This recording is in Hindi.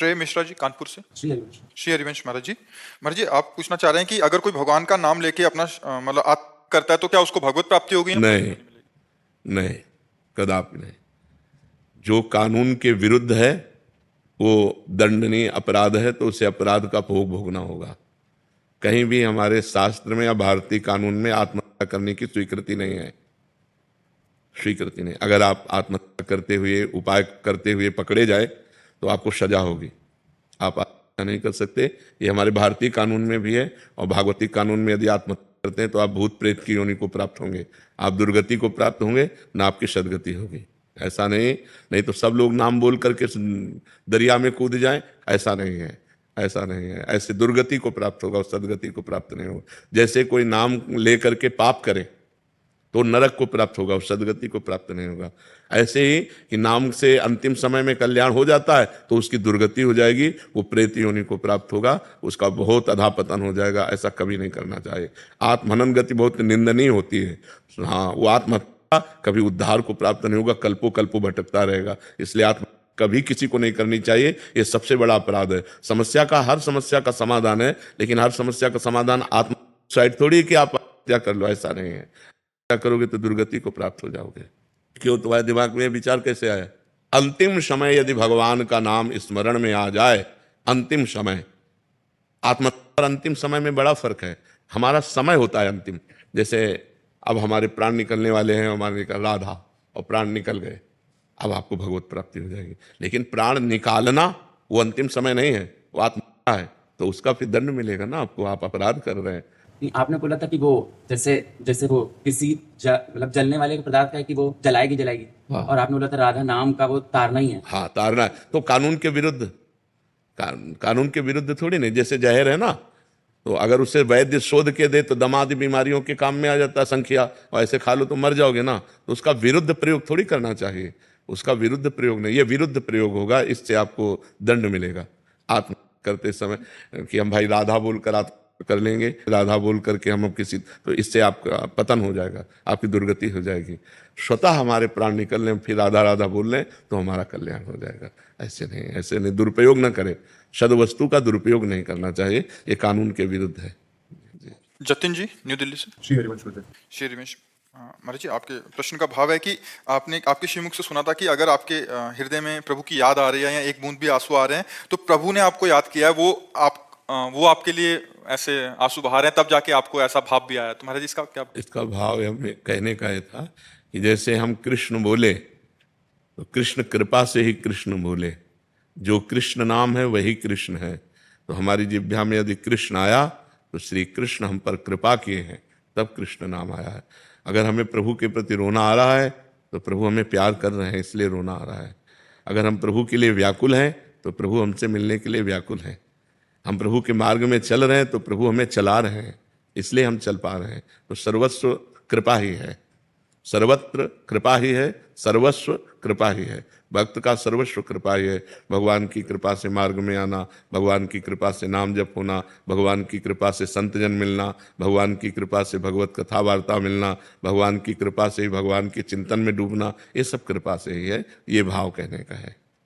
श्रेय मिश्रा जी कानपुर से। श्री हरिवंश महाराज जी आप पूछना चाह रहे हैं कि अगर कोई भगवान का नाम लेके अपना मतलब करता है तो क्या उसको भगवत प्राप्ति होगी? नहीं नहीं, कदापि नहीं। जो कानून के विरुद्ध है वो दंडनीय अपराध है, तो उसे अपराध का भोग भोगना होगा। कहीं भी हमारे शास्त्र में या भारतीय कानून में आत्महत्या करने की स्वीकृति नहीं है, स्वीकृति नहीं। अगर आप आत्महत्या करते हुए, उपाय करते हुए पकड़े जाए तो आपको सजा होगी, आप आत्महत्या नहीं कर सकते। ये हमारे भारतीय कानून में भी है, और भागवती कानून में यदि आत्महत्या करते हैं तो आप भूत प्रेत की योनि को प्राप्त होंगे, आप दुर्गति को प्राप्त होंगे, ना आपकी सदगति होगी। ऐसा नहीं तो सब लोग नाम बोल करके दरिया में कूद जाएं, ऐसा नहीं है, ऐसा नहीं है। ऐसे दुर्गति को प्राप्त होगा और सदगति को प्राप्त नहीं होगा। जैसे कोई नाम ले करके पाप करे तो नरक को प्राप्त होगा और सदगति को प्राप्त नहीं होगा। ऐसे ही कि नाम से अंतिम समय में कल्याण हो जाता है तो उसकी दुर्गति हो जाएगी, वो प्रेत योनि को प्राप्त होगा, उसका बहुत अधापतन हो जाएगा। ऐसा कभी नहीं करना चाहिए। आत्महनन गति बहुत निंदनीय होती है। हाँ, वो आत्महत्या कभी उद्धार को प्राप्त नहीं होगा, कल्पों कल्पों भटकता रहेगा। इसलिए आत्महत्या कभी किसी को नहीं करनी चाहिए, ये सबसे बड़ा अपराध है। हर समस्या का समाधान है, लेकिन हर समस्या का समाधान आत्मसाइड थोड़ी कि आप हत्या कर लो, ऐसा नहीं है। करोगे तो दुर्गति को प्राप्त हो जाओगे। क्यों? तुम्हारे दिमाग में विचार कैसे आया? अंतिम समय यदि भगवान का नाम स्मरण में आ जाए, अंतिम समय, आत्महत्या और अंतिम समय में बड़ा फर्क है। हमारा समय होता है अंतिम। जैसे अब हमारे प्राण निकलने वाले हैं, हमारे राधा, और प्राण निकल गए, अब आपको भगवत प्राप्ति हो जाएगी। लेकिन प्राण निकालना वो अंतिम समय नहीं है, वो आत्महत्या है, तो उसका फिर दंड मिलेगा ना आपको, आप अपराध कर रहे हैं। आपने बोला था कि वो जैसे वो किसी मतलब जलने वाले के पदार्थ का है कि वो जलाएगी। हाँ। और आपने बोला था राधा नाम का वो तारना ही है। हाँ, तारना है। तो कानून के विरुद्ध, कानून के विरुद्ध थोड़ी नहीं। जैसे जहर है ना, तो अगर उसे वैद्य शोध के दे तो दमादि बीमारियों के काम में आ जाता है संख्या, और ऐसे खा लो तो मर जाओगे ना। तो उसका विरुद्ध प्रयोग थोड़ी करना चाहिए, उसका विरुद्ध प्रयोग नहीं, ये विरुद्ध प्रयोग होगा, इससे आपको दंड मिलेगा। आत्म करते समय कि हम भाई राधा बोलकर आत्म कर लेंगे, राधा बोल करके हम किसी, तो इससे आपका पतन हो जाएगा, आपकी दुर्गति हो जाएगी। स्वतः हमारे प्राण निकल लें, फिर राधा राधा बोल लें तो हमारा कल्याण हो जाएगा। ऐसे नहीं, दुरुपयोग न करें। सद्वस्तु का दुरुपयोग नहीं करना चाहिए, ये कानून के विरुद्ध है। जतिन जी न्यू दिल्ली से। श्री हरिवंश महाराज जी आपके प्रश्न का भाव है कि आपने आपके श्रीमुख से सुना था कि अगर आपके हृदय में प्रभु की याद आ रही है या एक बूंद भी आंसू आ रहे हैं तो प्रभु ने आपको याद किया है, वो आपके लिए ऐसे आंसू बहा रहे हैं, तब जाके आपको ऐसा भाव भी आया। तो महाराज इसका क्या? इसका भाव हमें कहने का ये था कि जैसे हम कृष्ण बोले तो कृष्ण कृपा से ही कृष्ण बोले, जो कृष्ण नाम है वही कृष्ण है। तो हमारी जिह्वा में यदि कृष्ण आया तो श्री कृष्ण हम पर कृपा किए हैं, तब कृष्ण नाम आया है। अगर हमें प्रभु के प्रति रोना आ रहा है तो प्रभु हमें प्यार कर रहे हैं, इसलिए रोना आ रहा है। अगर हम प्रभु के लिए व्याकुल हैं तो प्रभु हमसे मिलने के लिए व्याकुल हैं। हम प्रभु के मार्ग में चल रहे हैं तो प्रभु हमें चला रहे हैं, इसलिए हम चल पा रहे हैं। तो सर्वस्व कृपा ही है, सर्वत्र कृपा ही है, सर्वस्व कृपा ही है। भक्त का सर्वस्व कृपा ही है। भगवान की कृपा से मार्ग में आना, भगवान की कृपा से नाम जप होना, भगवान की कृपा से संतजन मिलना, भगवान की कृपा से भगवत कथा वार्ता मिलना, भगवान की कृपा से ही भगवान के चिंतन में डूबना, ये सब कृपा से ही है। ये भाव कहने का है।